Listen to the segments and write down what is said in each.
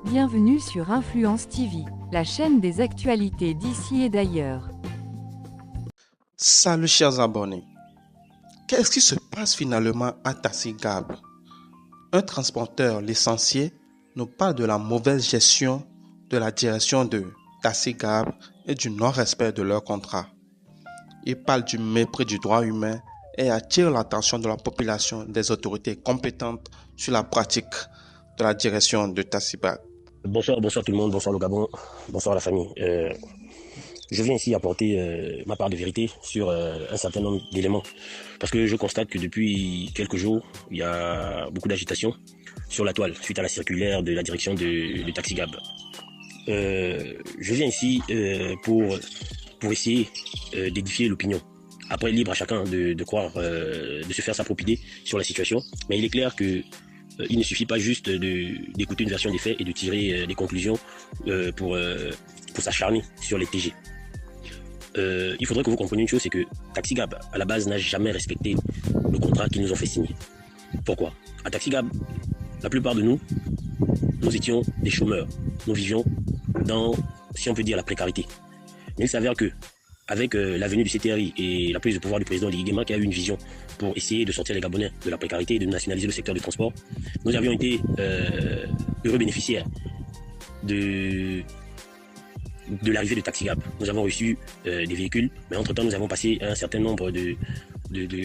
Bienvenue sur Influence TV, la chaîne des actualités d'ici et d'ailleurs. Salut chers abonnés. Qu'est-ce qui se passe finalement à Taxi-Gab? Un transporteur licencié nous parle de la mauvaise gestion de la direction de Taxi-Gab et du non-respect de leur contrat. Il parle du mépris du droit humain et attire l'attention de la population des autorités compétentes sur la pratique de la direction de Taxi-Gab. Bonsoir tout le monde, bonsoir le Gabon, bonsoir la famille. Je viens ici apporter ma part de vérité sur un certain nombre d'éléments. Parce que je constate que depuis quelques jours, il y a beaucoup d'agitation sur la toile suite à la circulaire de la direction de Taxi-Gab. Je viens ici pour essayer d'édifier l'opinion. Après, libre à chacun de croire, de se faire sa propre idée sur la situation. Mais il est clair que il ne suffit pas juste d'écouter une version des faits et de tirer des conclusions pour s'acharner sur les TG. Il faudrait que vous compreniez une chose, c'est que Taxi-Gab, à la base, n'a jamais respecté le contrat qu'ils nous ont fait signer. Pourquoi? À Taxi-Gab, la plupart de nous étions des chômeurs. Nous vivions dans, si on peut dire, la précarité. Mais il s'avère que, avec la venue du CTRI et la prise de pouvoir du président Ly Guéma, qui a eu une vision pour essayer de sortir les Gabonais de la précarité et de nationaliser le secteur du transport, nous avions été heureux bénéficiaires de l'arrivée de Taxi-Gab. Nous avons reçu des véhicules, mais entre-temps, nous avons passé un certain nombre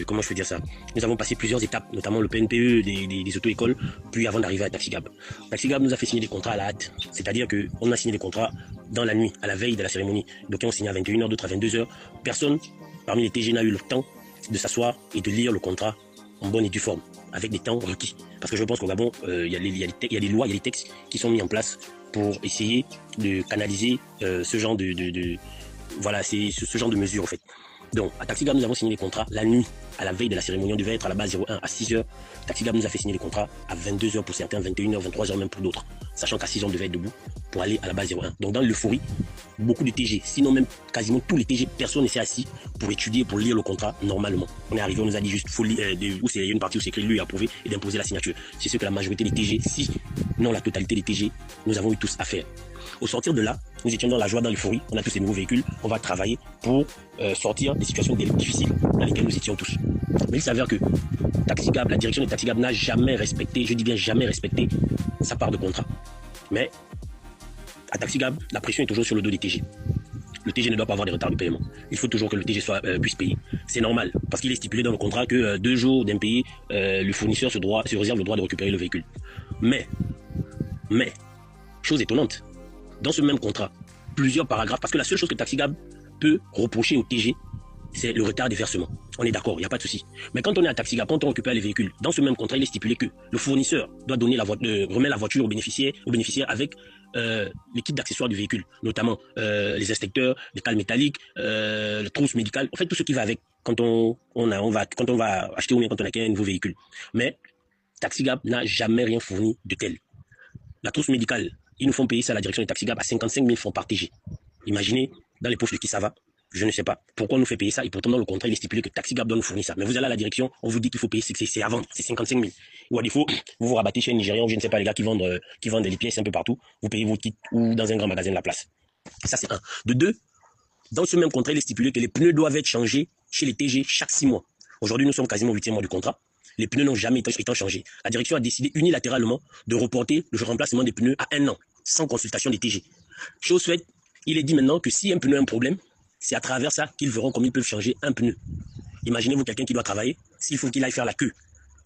comment je peux dire ça? Nous avons passé plusieurs étapes, notamment le PNPE des auto-écoles, puis avant d'arriver à Taxi-Gab. Taxi-Gab nous a fait signer des contrats à la hâte, c'est-à-dire qu'on a signé des contrats dans la nuit, à la veille de la cérémonie. Donc on signe à 21h, d'autres à 22h. Personne parmi les TG n'a eu le temps de s'asseoir et de lire le contrat en bonne et due forme, avec des temps requis. Parce que je pense qu'au Gabon, il y a des lois, il y a des textes qui sont mis en place pour essayer de canaliser ce genre voilà, c'est ce genre de mesures en fait. Donc, à Taxi-Gab, nous avons signé les contrats la nuit, à la veille de la cérémonie. On devait être à la base 01 à 6h. Taxi-Gab nous a fait signer les contrats à 22h pour certains, 21h, 23h même pour d'autres. Sachant qu'à 6h, on devait être debout pour aller à la base 01. Donc, dans l'euphorie, beaucoup de TG, sinon même quasiment tous les TG, personne ne s'est assis pour étudier, pour lire le contrat normalement. On est arrivé, on nous a dit juste, il y a une partie où c'est écrit lu et approuvé et d'imposer la signature. C'est ce que la majorité des TG, si non la totalité des TG, nous avons eu tous à faire. Au sortir de là, nous étions dans la joie, dans l'euphorie, on a tous ces nouveaux véhicules, on va travailler pour sortir des situations difficiles dans lesquelles nous étions tous. Mais il s'avère que Taxi-Gab, la direction de Taxi-Gab n'a jamais respecté, je dis bien jamais respecté, sa part de contrat. Mais à Taxi-Gab, la pression est toujours sur le dos des TG. Le TG ne doit pas avoir de retard de paiement. Il faut toujours que le TG puisse payer. C'est normal, parce qu'il est stipulé dans le contrat que 2 jours d'impayé, le fournisseur se réserve le droit de récupérer le véhicule. Mais, chose étonnante, dans ce même contrat, plusieurs paragraphes, parce que la seule chose que Taxi-Gab peut reprocher au TG, c'est le retard des versements. On est d'accord, il n'y a pas de souci. Mais quand on est à Taxi-Gab, quand on récupère les véhicules, dans ce même contrat, il est stipulé que le fournisseur doit donner remettre la voiture au bénéficiaire avec les kits d'accessoires du véhicule, notamment les inspecteurs, les cales métalliques, le trousse médicale, en fait tout ce qui va avec quand on va acheter ou bien quand on acquiert un nouveau véhicule. Mais Taxi-Gab n'a jamais rien fourni de tel. La trousse médicale, ils nous font payer ça à la direction de Taxi-Gab à 55 000 francs par TG. Imaginez, dans les poches de qui ça va, je ne sais pas pourquoi on nous fait payer ça, et pourtant dans le contrat il est stipulé que Taxi-Gab doit nous fournir ça. Mais vous allez à la direction, on vous dit qu'il faut payer, c'est à vendre, c'est 55 000. Ou à défaut, vous vous rabattez chez un Nigérian, je ne sais pas, les gars qui vendent des pièces un peu partout, vous payez vos kits ou dans un grand magasin de la place. Ça c'est un. De deux, dans ce même contrat il est stipulé que les pneus doivent être changés chez les TG chaque 6 mois. Aujourd'hui nous sommes quasiment au 8e mois du contrat. Les pneus n'ont jamais été changés. La direction a décidé unilatéralement de reporter le remplacement des pneus à 1 an, sans consultation des TG. Chose faite, il est dit maintenant que si un pneu a un problème, c'est à travers ça qu'ils verront comment ils peuvent changer un pneu. Imaginez-vous quelqu'un qui doit travailler, s'il faut qu'il aille faire la queue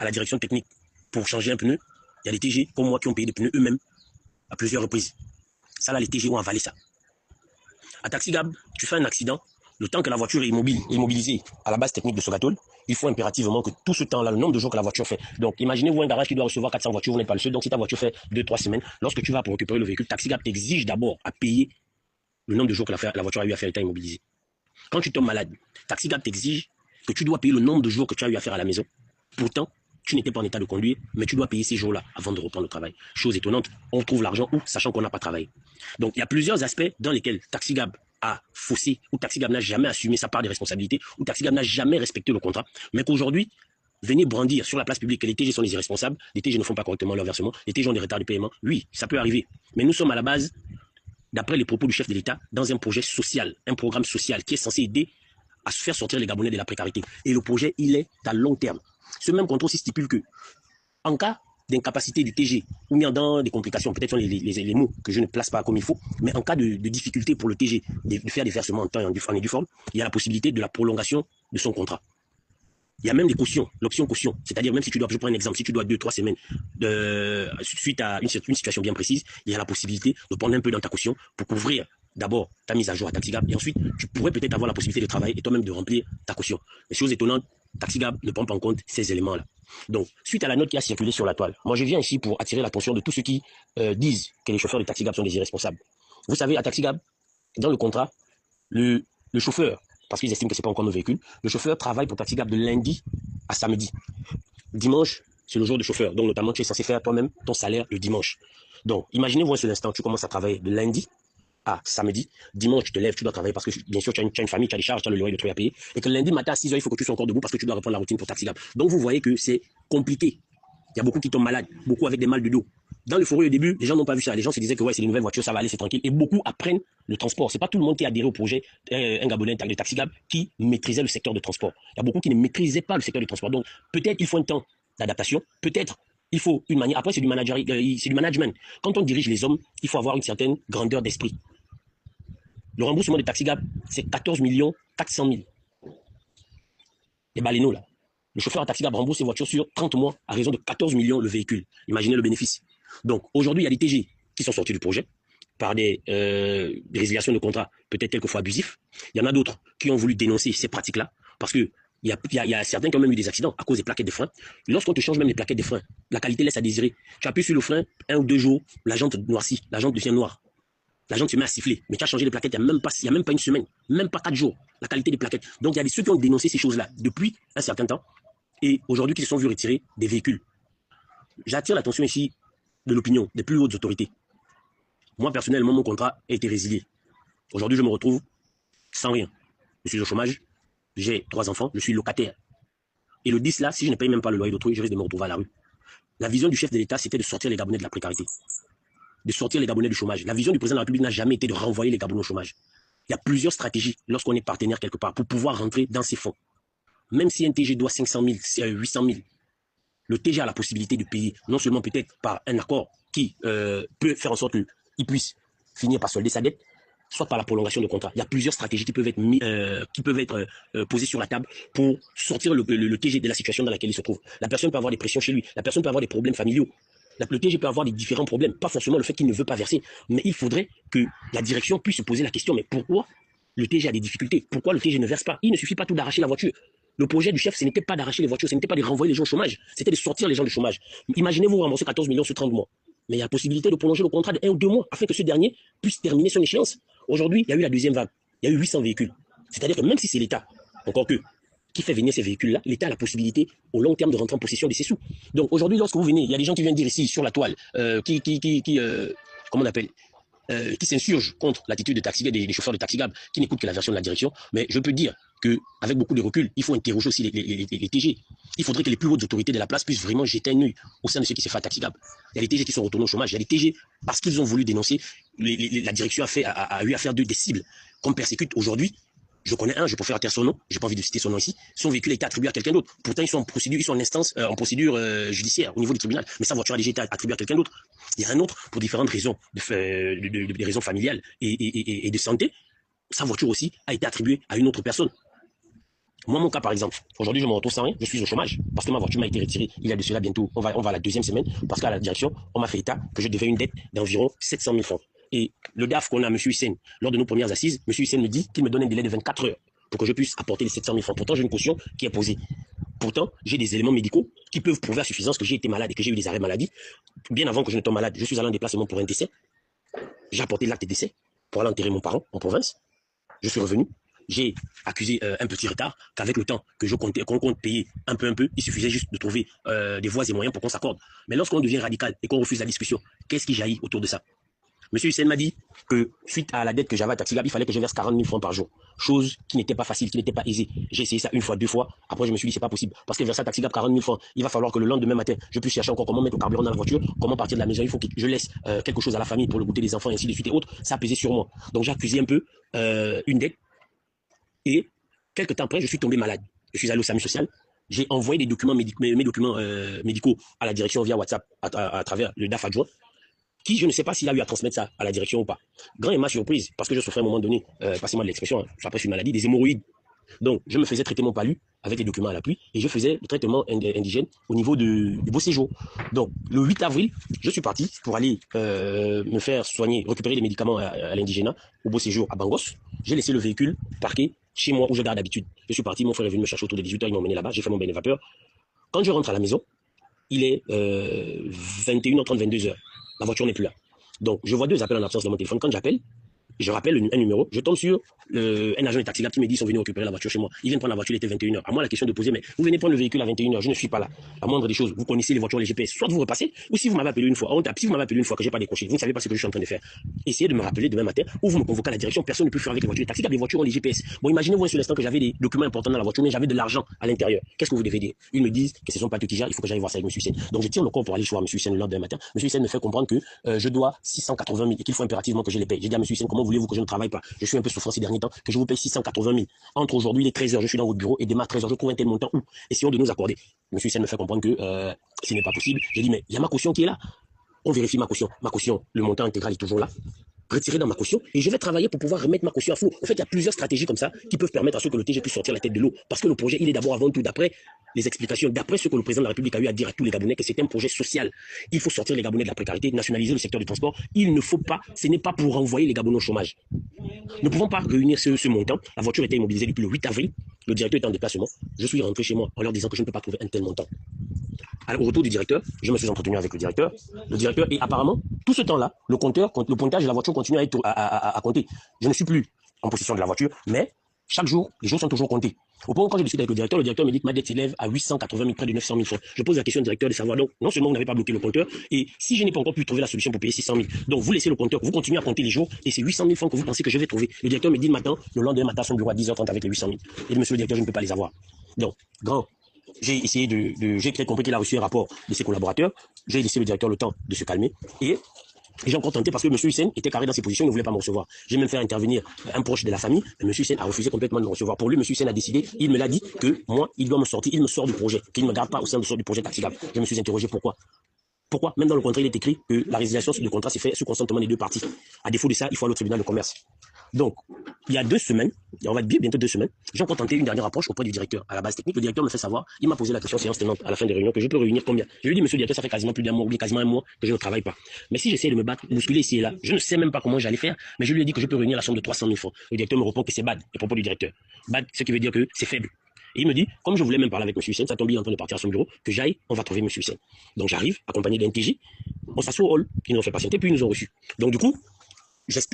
à la direction technique pour changer un pneu, il y a des TG comme moi qui ont payé des pneus eux-mêmes à plusieurs reprises. Ça là, les TG ont avalé ça. À Taxi-Gab, tu fais un accident, le temps que la voiture est immobilisée à la base technique de Sogatol, il faut impérativement que tout ce temps-là, le nombre de jours que la voiture fait. Donc, imaginez-vous un garage qui doit recevoir 400 voitures, vous n'êtes pas le seul. Donc, si ta voiture fait 2-3 semaines, lorsque tu vas pour récupérer le véhicule, Taxi-Gab t'exige d'abord à payer le nombre de jours que la voiture a eu à faire état immobilisé. Quand tu tombes malade, Taxi-Gab t'exige que tu dois payer le nombre de jours que tu as eu à faire à la maison. Pourtant, tu n'étais pas en état de conduire, mais tu dois payer ces jours-là avant de reprendre le travail. Chose étonnante, on trouve l'argent où, sachant qu'on n'a pas travaillé. Donc, il y a plusieurs aspects dans lesquels Taxi-Gab a faussé, où Taxi-Gab n'a jamais assumé sa part de responsabilité, où Taxi-Gab n'a jamais respecté le contrat, mais qu'aujourd'hui, venez brandir sur la place publique que les TG sont des irresponsables, les TG ne font pas correctement leur versement, les TG ont des retards de paiement, oui, ça peut arriver. Mais nous sommes à la base, d'après les propos du chef de l'État, dans un projet social, un programme social qui est censé aider à se faire sortir les Gabonais de la précarité. Et le projet, il est à long terme. Ce même contrat aussi stipule que, en cas d'incapacité du TG, ou bien dans des complications, peut-être sont les mots que je ne place pas comme il faut, mais en cas de difficulté pour le TG de faire des versements en temps et en due forme, il y a la possibilité de la prolongation de son contrat. Il y a même des cautions, l'option caution, c'est-à-dire même si tu dois, je prends un exemple, si tu dois 2-3 semaines suite à une situation bien précise, il y a la possibilité de prendre un peu dans ta caution pour couvrir d'abord ta mise à jour à TaxiGab et ensuite tu pourrais peut-être avoir la possibilité de travailler et toi-même de remplir ta caution. Mais chose étonnante, TaxiGab ne prend pas en compte ces éléments-là. Donc, suite à la note qui a circulé sur la toile, moi je viens ici pour attirer l'attention de tous ceux qui disent que les chauffeurs de TaxiGab sont des irresponsables. Vous savez, à TaxiGab, dans le contrat, le chauffeur, parce qu'ils estiment que ce n'est pas encore un véhicule, le chauffeur travaille pour TaxiGab de lundi à samedi. Dimanche, c'est le jour de chauffeur. Donc, notamment, tu es censé faire toi-même ton salaire le dimanche. Donc, imaginez-vous un seul instant, tu commences à travailler de lundi à samedi. Dimanche, tu te lèves, tu dois travailler parce que, bien sûr, tu as une famille, tu as des charges, tu as le loyer de trucs à payer. Et que lundi matin à 6 h, il faut que tu sois encore debout parce que tu dois reprendre la routine pour TaxiGab. Donc, vous voyez que c'est compliqué. Il y a beaucoup qui tombent malades, beaucoup avec des mal de dos. Dans l'euphorie au début, les gens n'ont pas vu ça. Les gens se disaient que ouais, c'est une nouvelle voiture, ça va aller, c'est tranquille. Et beaucoup apprennent le transport. C'est pas tout le monde qui a adhéré au projet, un Gabonais de TaxiGab, qui maîtrisait le secteur de transport. Il y a beaucoup qui ne maîtrisaient pas le secteur du transport. Donc, peut-être il faut un temps d'adaptation. Peut-être il faut une manière. Après, c'est du management. Quand on dirige les hommes, il faut avoir une certaine grandeur d'esprit. Le remboursement de TaxiGab, c'est 14 400 000. Les baleineaux, là. Le chauffeur à TaxiGab rembourse ses voitures sur 30 mois à raison de 14 millions le véhicule. Imaginez le bénéfice. Donc, aujourd'hui, il y a des TG qui sont sortis du projet par des résiliations de contrats peut-être quelquefois abusifs. Il y en a d'autres qui ont voulu dénoncer ces pratiques-là parce que il y a certains qui ont même eu des accidents à cause des plaquettes de frein. Lorsqu'on te change même les plaquettes de frein, la qualité laisse à désirer. Tu appuies sur le frein, 1 ou 2 jours, la jante noircit, la jante devient noire. La jante se met à siffler. Mais tu as changé les plaquettes il n'y a même pas une semaine, même pas 4 jours. La qualité des plaquettes. Donc il y a ceux qui ont dénoncé ces choses-là depuis un certain temps et aujourd'hui qui se sont vus retirer des véhicules. J'attire l'attention ici de l'opinion, des plus hautes autorités. Moi, personnellement, mon contrat a été résilié. Aujourd'hui, je me retrouve sans rien. Je suis au chômage, j'ai 3 enfants, je suis locataire. Et le 10 là, si je ne paye même pas le loyer d'autrui, je risque de me retrouver à la rue. La vision du chef de l'État, c'était de sortir les Gabonais de la précarité, de sortir les Gabonais du chômage. La vision du président de la République n'a jamais été de renvoyer les Gabonais au chômage. Il y a plusieurs stratégies lorsqu'on est partenaire quelque part pour pouvoir rentrer dans ces fonds. Même si un TG doit 500 000, 800 000, le TG a la possibilité de payer, non seulement peut-être par un accord qui peut faire en sorte qu'il puisse finir par solder sa dette, soit par la prolongation de contrat. Il y a plusieurs stratégies qui peuvent être, posées sur la table pour sortir le TG de la situation dans laquelle il se trouve. La personne peut avoir des pressions chez lui, la personne peut avoir des problèmes familiaux, le TG peut avoir des différents problèmes, pas forcément le fait qu'il ne veut pas verser, mais il faudrait que la direction puisse se poser la question, mais pourquoi le TG a des difficultés? Pourquoi le TG ne verse pas? Il ne suffit pas tout d'arracher la voiture. Le projet du chef, ce n'était pas d'arracher les voitures, ce n'était pas de renvoyer les gens au chômage, c'était de sortir les gens du chômage. Imaginez-vous rembourser 14 millions sur 30 mois. Mais il y a possibilité de prolonger le contrat de 1 ou 2 mois afin que ce dernier puisse terminer son échéance. Aujourd'hui, il y a eu la deuxième vague. Il y a eu 800 véhicules. C'est-à-dire que même si c'est l'État, encore que, qui fait venir ces véhicules-là, l'État a la possibilité au long terme de rentrer en possession de ces sous. Donc aujourd'hui, lorsque vous venez, il y a des gens qui viennent dire ici sur la toile, comment on appelle, qui s'insurgent contre l'attitude de TaxiGab, des chauffeurs de TaxiGab, qui n'écoutent que la version de la direction. Mais je peux dire qu'avec beaucoup de recul, il faut interroger aussi les TG. Il faudrait que les plus hautes autorités de la place puissent vraiment jeter un œil au sein de ce qui se fait à TaxiGab. Il y a des TG qui sont retournés au chômage, il y a des TG, parce qu'ils ont voulu dénoncer, la direction a eu à faire des cibles qu'on persécute aujourd'hui. Je connais un, je préfère taire son nom, j'ai pas envie de citer son nom ici. Son véhicule a été attribué à quelqu'un d'autre. Pourtant, ils sont en procédure, en procédure judiciaire au niveau du tribunal. Mais sa voiture a déjà été attribuée à quelqu'un d'autre. Il y a un autre, pour différentes raisons, des raisons familiales et de santé, sa voiture aussi a été attribuée à une autre personne. Moi, mon cas, par exemple, aujourd'hui, je me retrouve sans rien, je suis au chômage, parce que ma voiture m'a été retirée il y a de cela bientôt, on va à la 2e semaine, parce qu'à la direction, on m'a fait état que je devais une dette d'environ 700 000 francs. Et le DAF qu'on a, M. Hussein, lors de nos premières assises, M. Hussein me dit qu'il me donne un délai de 24 heures pour que je puisse apporter les 700 000 francs. Pourtant, j'ai une caution qui est posée. Pourtant, j'ai des éléments médicaux qui peuvent prouver à suffisance que j'ai été malade et que j'ai eu des arrêts maladie. Bien avant que je ne tombe malade, je suis allé en déplacement pour un décès. J'ai apporté l'acte de décès pour aller enterrer mon parent en province. Je suis revenu. J'ai accusé un petit retard qu'avec le temps que qu'on compte payer un peu, il suffisait juste de trouver des voies et moyens pour qu'on s'accorde. Mais lorsqu'on devient radical et qu'on refuse la discussion, qu'est-ce qui jaillit autour de ça? Monsieur Hussein m'a dit que suite à la dette que j'avais à Taxi Gab, il fallait que je verse 40 000 francs par jour. Chose qui n'était pas facile, qui n'était pas aisée. J'ai essayé ça une fois, deux fois. Après, je me suis dit, c'est pas possible. Parce que verser à Taxi Gab 40 000 francs, il va falloir que le lendemain matin, je puisse chercher encore comment mettre au carburant dans la voiture, comment partir de la maison. Il faut que je laisse quelque chose à la famille pour le goûter des enfants, et ainsi de suite et autres. Ça a pesé sur moi. Donc, j'ai accusé un peu une dette. Et quelques temps après, je suis tombé malade. Je suis allé au SAMU social. J'ai envoyé des documents mes documents médicaux à la direction via WhatsApp à travers le DAF adjoint, qui, je ne sais pas s'il a eu à transmettre ça à la direction ou pas. Grand est ma surprise, parce que je souffrais à un moment donné, passez-moi de l'expression, hein, après une maladie, des hémorroïdes. Donc, je me faisais traiter mon palu avec les documents à l'appui, et je faisais le traitement indigène au niveau du beau séjour. Donc, le 8 avril, je suis parti pour aller me faire soigner, récupérer les médicaments à l'indigénat au beau séjour à Bangos. J'ai laissé le véhicule parqué chez moi où je garde d'habitude. Je suis parti, mon frère est venu me chercher autour de 18h, ils m'ont emmené là-bas, j'ai fait mon bain de vapeur. Quand je rentre à la maison, il est 21h30, 22h. La voiture n'est plus là. Donc, je vois deux appels en absence dans mon téléphone. Quand j'appelle, je rappelle un numéro, je tombe sur un agent de Taxi Gab qui me dit qu'ils sont venus récupérer la voiture chez moi. Ils viennent prendre la voiture, il était 21h. À moi, la question de poser, mais vous venez prendre le véhicule à 21h, je ne suis pas là. La moindre des choses, vous connaissez les voitures, les GPS, soit vous repassez, ou si vous m'avez appelé une fois, si vous m'avez appelé une fois que j'ai pas décroché, vous ne savez pas ce que je suis en train de faire. Essayez de me rappeler demain matin, ou vous me convoquez à la direction, personne ne peut faire avec les voitures. Les Taxi Gab, les voitures ont les GPS. Bon, imaginez-vous sur l'instant que j'avais des documents importants dans la voiture, mais j'avais de l'argent à l'intérieur. Qu'est-ce que vous devez dire? Ils me disent que ce sont pas eux qui gèrent, il faut que j'aille voir ça avec M. Hussein. Donc je tire le corps pour aller voir M. Hussein le lendemain matin. M. Hussein me fait comprendre que je dois 680 000 et qu'il faut impérativement que je les paye. J'ai dit à M. Hussein, comment voulez-vous que je ne travaille pas? Je suis un peu souffrant ces derniers temps, que je vous paye 680 000. Entre aujourd'hui, il est 13h, je suis dans votre bureau, et demain à 13h, je trouve un tel montant où? Essayons de nous accorder. Monsieur Hussein me fait comprendre que ce n'est pas possible. J'ai dit, mais il y a ma caution qui est là. On vérifie ma caution. Ma caution, le montant intégral est toujours là. Retiré dans ma caution, et je vais travailler pour pouvoir remettre ma caution à flot. En fait, il y a plusieurs stratégies comme ça qui peuvent permettre à ce que le TG puisse sortir la tête de l'eau. Parce que le projet, il est d'abord avant tout, d'après les explications, d'après ce que le président de la République a eu à dire à tous les Gabonais, que c'est un projet social. Il faut sortir les Gabonais de la précarité, nationaliser le secteur du transport. Il ne faut pas, ce n'est pas pour renvoyer les Gabonais au chômage. Nous ne pouvons pas réunir ce montant. La voiture était immobilisée depuis le 8 avril. Le directeur est en déplacement. Je suis rentré chez moi en leur disant que je ne peux pas trouver un tel montant. Alors, au retour du directeur, je me suis entretenu avec le directeur. Le directeur, et apparemment, tout ce temps-là, le pointage de la voiture continue à compter. Je ne suis plus en possession de la voiture, mais chaque jour, les jours sont toujours comptés. Au point où, quand je discute avec le directeur me dit que ma dette s'élève à 880 000, près de 900 000 francs. Je pose la question au directeur de savoir, donc, non seulement vous n'avez pas bloqué le compteur, et si je n'ai pas encore pu trouver la solution pour payer 600 000, donc vous laissez le compteur, vous continuez à compter les jours, et c'est 800 000 francs que vous pensez que je vais trouver. Le directeur me dit le matin, le lendemain matin, à son bureau à 10h30 avec les 800 000. Et monsieur le directeur, je ne peux pas les avoir. Donc, grand, j'ai essayé j'ai compris qu'il a reçu un rapport de ses collaborateurs. J'ai laissé le directeur le temps de se calmer. Et j'ai encore tenté parce que M. Hussein était carré dans ses positions, il ne voulait pas me recevoir. J'ai même fait intervenir un proche de la famille, mais M. Hussein a refusé complètement de me recevoir. Pour lui, M. Hussein a décidé, il me l'a dit, que moi, il doit me sortir, il me sort du projet, qu'il ne me garde pas au sein du projet Taxi Gab. Je me suis interrogé pourquoi. Pourquoi? Même dans le contrat, il est écrit que la résiliation du contrat s'est faite sous consentement des deux parties. À défaut de ça, il faut aller au tribunal de commerce. Donc, il y a 2 semaines, on va dire bientôt 2 semaines, j'ai encore tenté une dernière approche auprès du directeur à la base technique. Le directeur me fait savoir, il m'a posé la question séance tenante à la fin des réunions, que je peux réunir combien. Je lui ai dit, monsieur le directeur, ça fait quasiment plus d'un mois, ou quasiment un mois que je ne travaille pas. Mais si j'essaie de me battre, bousculer ici et là, je ne sais même pas comment j'allais faire, mais je lui ai dit que je peux réunir la somme de 300 000 francs. Le directeur me répond que c'est bad, les propos du directeur. Bad, ce qui veut dire que c'est faible. Et il me dit, comme je voulais même parler avec M. Hussein, ça tombe, il est en train de partir à son bureau, que j'aille, on va trouver M. Hussein. Donc j'arrive, accompagné d'un TJ, on s'assoit au hall, ils nous ont fait patienter, puis ils nous ont reçus. Donc du coup,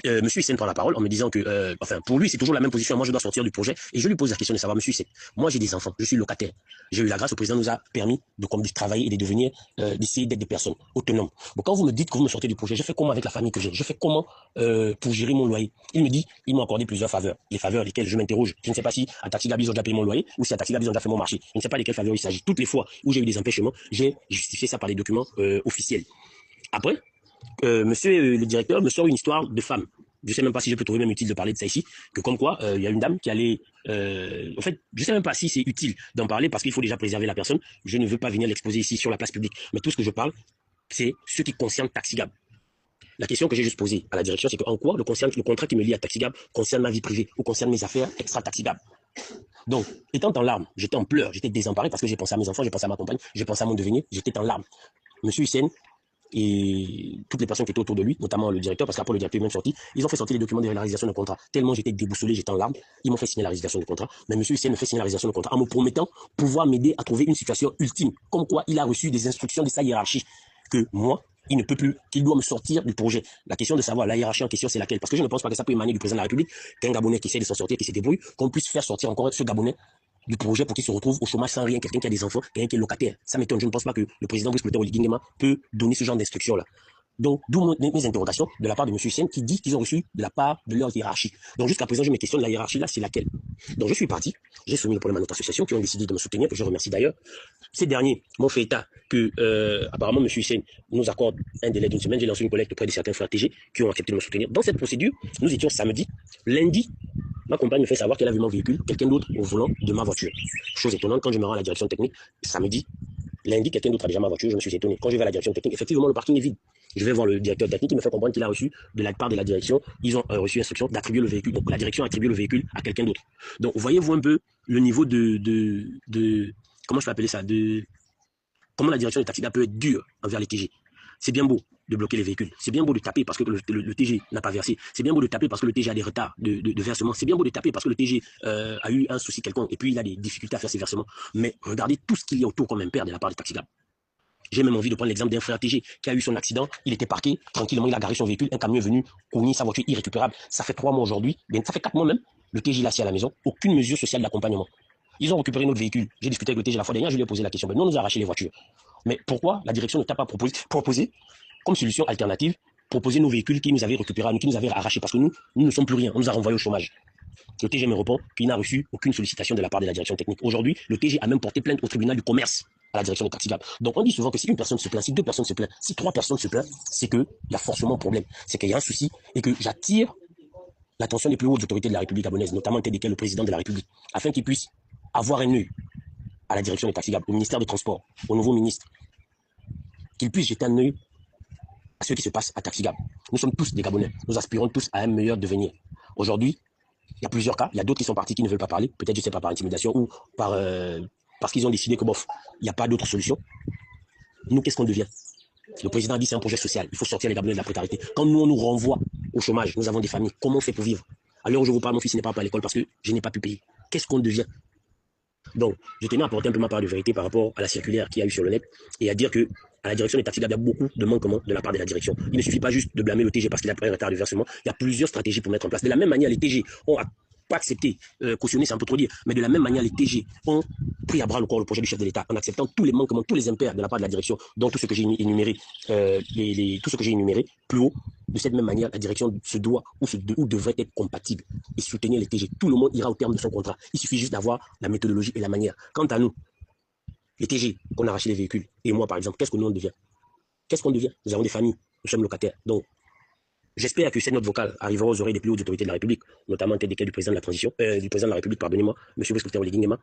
M. Hussein prend la parole en me disant que, pour lui, c'est toujours la même position. Moi, je dois sortir du projet. Et je lui pose la question de savoir, M. Hussein, moi, j'ai des enfants, je suis locataire. J'ai eu la grâce, le président nous a permis de travailler et de devenir, d'essayer d'être des personnes autonomes. Bon, quand vous me dites que vous me sortez du projet, je fais comment avec la famille que j'ai? Je fais comment pour gérer mon loyer? Il me dit, il m'a accordé plusieurs faveurs. Les faveurs lesquelles je m'interroge. Je ne sais pas si à Taxi Gab, ils ont déjà payé mon loyer ou si à Taxi Gab, ils ont déjà fait mon marché. Je ne sais pas lesquelles faveurs il s'agit. Toutes les fois où j'ai eu des empêchements, j'ai justifié ça par les documents officiels. Après, monsieur le directeur me sort une histoire de femme. Je ne sais même pas si je peux trouver même utile de parler de ça ici, que comme quoi, il y a une dame qui allait... en fait, je ne sais même pas si c'est utile d'en parler parce qu'il faut déjà préserver la personne. Je ne veux pas venir l'exposer ici sur la place publique. Mais tout ce que je parle, c'est ce qui concerne Taxi Gab. La question que j'ai juste posée à la direction, c'est qu'en quoi le contrat qui me lie à Taxi Gab concerne ma vie privée ou concerne mes affaires extra Taxi Gab. Donc, étant en larmes, j'étais en pleurs, j'étais désemparé parce que j'ai pensé à mes enfants, j'ai pensé à ma compagne, j'ai pensé à mon devenir, j'étais en larmes. Monsieur Hussein et toutes les personnes qui étaient autour de lui, notamment le directeur, parce qu'après le directeur est même sorti, ils ont fait sortir les documents de résiliation de contrat. Tellement j'étais déboussolé, j'étais en larmes, ils m'ont fait signer la résiliation du contrat. Mais M. Hussein me fait signer la résiliation du contrat en me promettant pouvoir m'aider à trouver une situation ultime. Comme quoi il a reçu des instructions de sa hiérarchie que moi, il ne peut plus, qu'il doit me sortir du projet. La question de savoir la hiérarchie en question, c'est laquelle? Parce que je ne pense pas que ça peut émaner du président de la République, qu'un Gabonais qui essaie de s'en sortir, qui se débrouille, qu'on puisse faire sortir encore ce Gabonais du projet pour qu'il se retrouve au chômage sans rien, quelqu'un qui a des enfants, quelqu'un qui est locataire. Ça m'étonne. Je ne pense pas que le président Brice Clotaire Oligui Nguema peut donner ce genre d'instructions-là. Donc, d'où mes interrogations de la part de M. Hussein qui dit qu'ils ont reçu de la part de leur hiérarchie. Donc, jusqu'à présent, je me questionne, la hiérarchie là, c'est laquelle? Donc, je suis parti, j'ai soumis le problème à notre association qui ont décidé de me soutenir, que je remercie d'ailleurs. Ces derniers m'ont fait état que, apparemment, M. Hussein nous accorde un délai d'une semaine. J'ai lancé une collecte auprès de certains frères TG qui ont accepté de me soutenir. Dans cette procédure, nous étions samedi. Lundi, ma compagne me fait savoir qu'elle a vu mon véhicule, quelqu'un d'autre au volant de ma voiture. Chose étonnante, quand je me rends à la direction technique, samedi, lundi, quelqu'un d'autre a déjà ma voiture, je me suis étonné. Quand je vais à la direction technique, effectivement, le parking est vide. Je vais voir le directeur technique qui me fait comprendre qu'il a reçu de la part de la direction, ils ont reçu l'instruction d'attribuer le véhicule. Donc la direction a attribué le véhicule à quelqu'un d'autre. Donc voyez-vous un peu le niveau comment je peux appeler ça, comment la direction des taxis peut être dure envers les TG. C'est bien beau de bloquer les véhicules. C'est bien beau de taper parce que le TG n'a pas versé. C'est bien beau de taper parce que le TG a des retards de versement. C'est bien beau de taper parce que le TG a eu un souci quelconque et puis il a des difficultés à faire ses versements. Mais regardez tout ce qu'il y a autour comme impair de la part des taxis. J'ai même envie de prendre l'exemple d'un frère TG qui a eu son accident. Il était parqué, tranquillement, il a garé son véhicule. Un camion est venu cogner sa voiture irrécupérable. Ça fait 3 mois aujourd'hui. Ça fait 4 mois même. Le TG est assis à la maison. Aucune mesure sociale d'accompagnement. Ils ont récupéré notre véhicule. J'ai discuté avec le TG la fois dernière. Je lui ai posé la question. Mais nous, on nous a arraché les voitures. Mais pourquoi la direction ne t'a pas proposé comme solution alternative, proposer nos véhicules qui nous avaient récupérés, qui nous avaient arrachés? Parce que nous ne sommes plus rien. On nous a renvoyés au chômage. Le TG me répond qu'il n'a reçu aucune sollicitation de la part de la direction technique. Aujourd'hui, le TG a même porté plainte au tribunal du commerce à la direction de Taxi Gab. Donc on dit souvent que si une personne se plaint, si 2 personnes se plaignent, si 3 personnes se plaignent, c'est qu'il y a forcément un problème. C'est qu'il y a un souci et que j'attire l'attention des plus hautes autorités de la République gabonaise, notamment telles que le président de la République, afin qu'ils puissent avoir un œil à la direction de Taxi Gab, au ministère des Transports, au nouveau ministre, qu'ils puissent jeter un œil à ce qui se passe à Taxi Gab. Nous sommes tous des Gabonais. Nous aspirons tous à un meilleur devenir. Aujourd'hui, il y a plusieurs cas. Il y a d'autres qui sont partis qui ne veulent pas parler. Peut-être, je ne sais pas, par intimidation ou parce qu'ils ont décidé que, bof, il n'y a pas d'autre solution. Nous, qu'est-ce qu'on devient? Le président a dit c'est un projet social. Il faut sortir les Gabonais de la précarité. Quand nous, on nous renvoie au chômage, nous avons des familles. Comment on fait pour vivre? À l'heure où je vous parle, mon fils n'est pas à l'école parce que je n'ai pas pu payer. Qu'est-ce qu'on devient? Donc, je tenais à apporter un peu ma part de vérité par rapport à la circulaire qu'il y a eu sur le net et à dire que à la direction des taxis, il y a beaucoup de manquements de la part de la direction. Il ne suffit pas juste de blâmer le TG parce qu'il a pris un retard de versement. Il y a plusieurs stratégies pour mettre en place. De la même manière, les TG ont pas accepté, cautionné, c'est un peu trop dire, mais de la même manière, les TG ont pris à bras le corps le projet du chef de l'État en acceptant tous les manquements, tous les impairs de la part de la direction, dont tout ce que j'ai énuméré, tout ce que j'ai énuméré plus haut. De cette même manière, la direction se doit ou devrait être compatible et soutenir les TG. Tout le monde ira au terme de son contrat. Il suffit juste d'avoir la méthodologie et la manière. Quant à nous, les TG, qu'on a arraché les véhicules, et moi par exemple, qu'est-ce que nous on devient? Qu'est-ce qu'on devient? Nous avons des familles, nous sommes locataires. Donc, j'espère que cette note vocale arrivera aux oreilles des plus hautes autorités de la République, notamment telles que du président de la transition, du président de la République, pardonnez-moi, M. Brice Clotaire Oligui Nguema,